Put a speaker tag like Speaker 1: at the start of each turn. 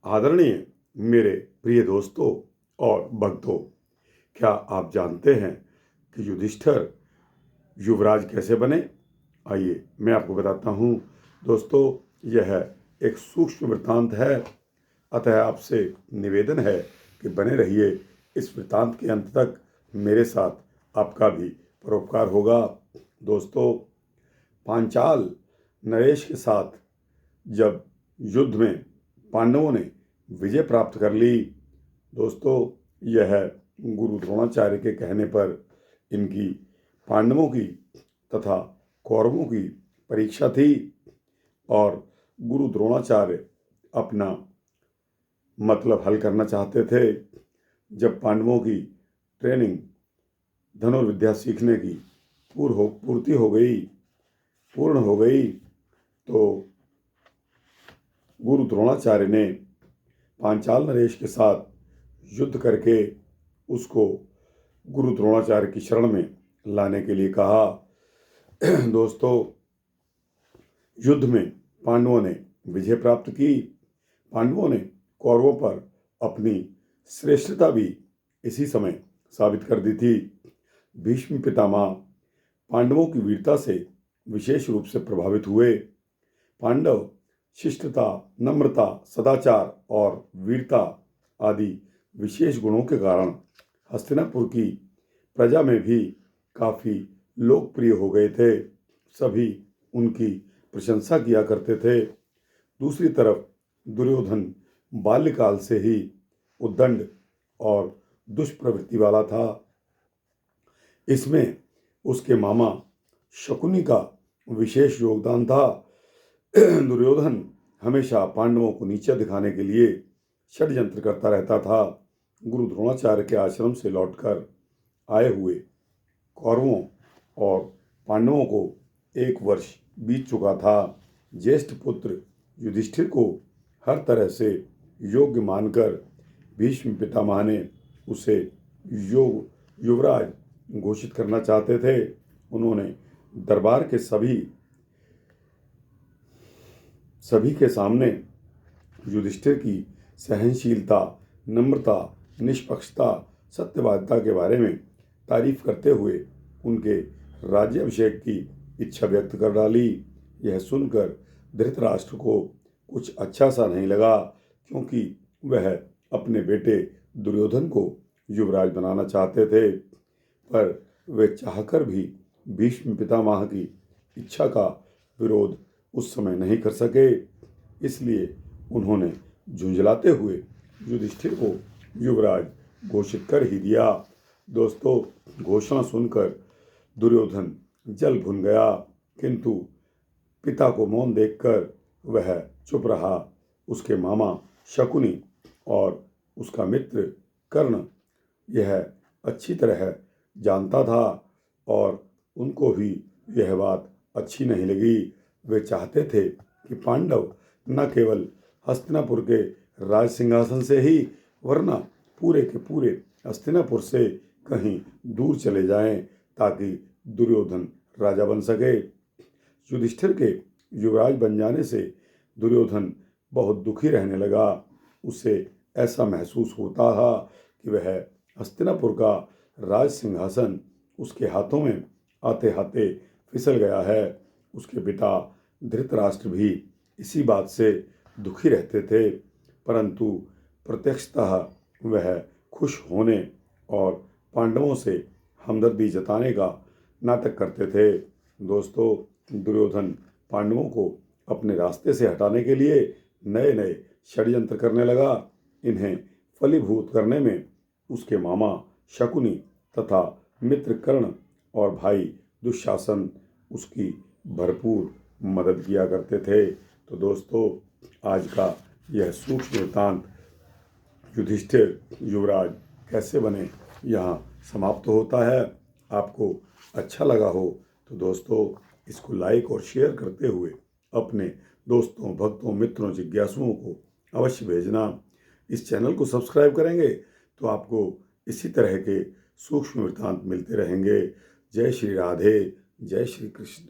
Speaker 1: आदरणीय मेरे प्रिय दोस्तों और भक्तों, क्या आप जानते हैं कि युधिष्ठिर युवराज कैसे बने? आइए मैं आपको बताता हूँ। दोस्तों, यह एक सूक्ष्म वृत्तांत है, अतः आपसे निवेदन है कि बने रहिए। इस वृत्तांत के अंत तक मेरे साथ आपका भी परोपकार होगा। दोस्तों, पांचाल नरेश के साथ जब युद्ध में पांडवों ने विजय प्राप्त कर ली, दोस्तों यह गुरु द्रोणाचार्य के कहने पर इनकी पांडवों की तथा कौरवों की परीक्षा थी और गुरु द्रोणाचार्य अपना मतलब हल करना चाहते थे। जब पांडवों की ट्रेनिंग धनुर्विद्या सीखने की पूर्ण हो गई तो गुरु द्रोणाचार्य ने पांचाल नरेश के साथ युद्ध करके उसको गुरु द्रोणाचार्य की शरण में लाने के लिए कहा। दोस्तों, युद्ध में पांडवों ने विजय प्राप्त की। पांडवों ने कौरवों पर अपनी श्रेष्ठता भी इसी समय साबित कर दी थी। भीष्म पितामह पांडवों की वीरता से विशेष रूप से प्रभावित हुए। पांडव शिष्टता, नम्रता, सदाचार और वीरता आदि विशेष गुणों के कारण हस्तिनापुर की प्रजा में भी काफ़ी लोकप्रिय हो गए थे। सभी उनकी प्रशंसा किया करते थे। दूसरी तरफ दुर्योधन बाल्यकाल से ही उद्दंड और दुष्प्रवृत्ति वाला था। इसमें उसके मामा शकुनी का विशेष योगदान था। दुर्योधन हमेशा पांडवों को नीचा दिखाने के लिए षड्यंत्र करता रहता था। गुरु द्रोणाचार्य के आश्रम से लौटकर आए हुए कौरवों और पांडवों को 1 वर्ष बीत चुका था। ज्येष्ठ पुत्र युधिष्ठिर को हर तरह से योग्य मानकर भीष्म पितामह ने उसे युवराज घोषित करना चाहते थे। उन्होंने दरबार के सभी के सामने युधिष्ठिर की सहनशीलता, नम्रता, निष्पक्षता, सत्यवादिता के बारे में तारीफ करते हुए उनके राज्याभिषेक की इच्छा व्यक्त कर डाली। यह सुनकर धृतराष्ट्र को कुछ अच्छा सा नहीं लगा, क्योंकि वह अपने बेटे दुर्योधन को युवराज बनाना चाहते थे, पर वे चाहकर भी भीष्म पितामह की इच्छा का विरोध उस समय नहीं कर सके। इसलिए उन्होंने झुंझलाते हुए युधिष्ठिर को युवराज घोषित कर ही दिया। दोस्तों, घोषणा सुनकर दुर्योधन जल भुन गया, किंतु पिता को मौन देखकर वह चुप रहा। उसके मामा शकुनी और उसका मित्र कर्ण यह अच्छी तरह जानता था और उनको भी यह बात अच्छी नहीं लगी। वे चाहते थे कि पांडव न केवल हस्तिनापुर के राज सिंहासन से ही, वरना पूरे के पूरे हस्तिनापुर से कहीं दूर चले जाएं, ताकि दुर्योधन राजा बन सके। युधिष्ठिर के युवराज बन जाने से दुर्योधन बहुत दुखी रहने लगा। उसे ऐसा महसूस होता था कि वह हस्तिनापुर का राज सिंहासन उसके हाथों में आते आते फिसल गया है। उसके पिता धृतराष्ट्र भी इसी बात से दुखी रहते थे, परंतु प्रत्यक्षतः वह खुश होने और पांडवों से हमदर्दी जताने का नाटक करते थे। दोस्तों, दुर्योधन पांडवों को अपने रास्ते से हटाने के लिए नए नए षड्यंत्र करने लगा। इन्हें फलीभूत करने में उसके मामा शकुनी तथा मित्र कर्ण और भाई दुशासन उसकी भरपूर मदद किया करते थे। तो दोस्तों, आज का यह सूक्ष्म वृत्तांत युधिष्ठिर युवराज कैसे बने यहाँ समाप्त होता है। आपको अच्छा लगा हो तो दोस्तों इसको लाइक और शेयर करते हुए अपने दोस्तों, भक्तों, मित्रों, जिज्ञासुओं को अवश्य भेजना। इस चैनल को सब्सक्राइब करेंगे तो आपको इसी तरह के सूक्ष्म वृत्तांत मिलते रहेंगे। जय श्री राधे, जय श्री कृष्ण।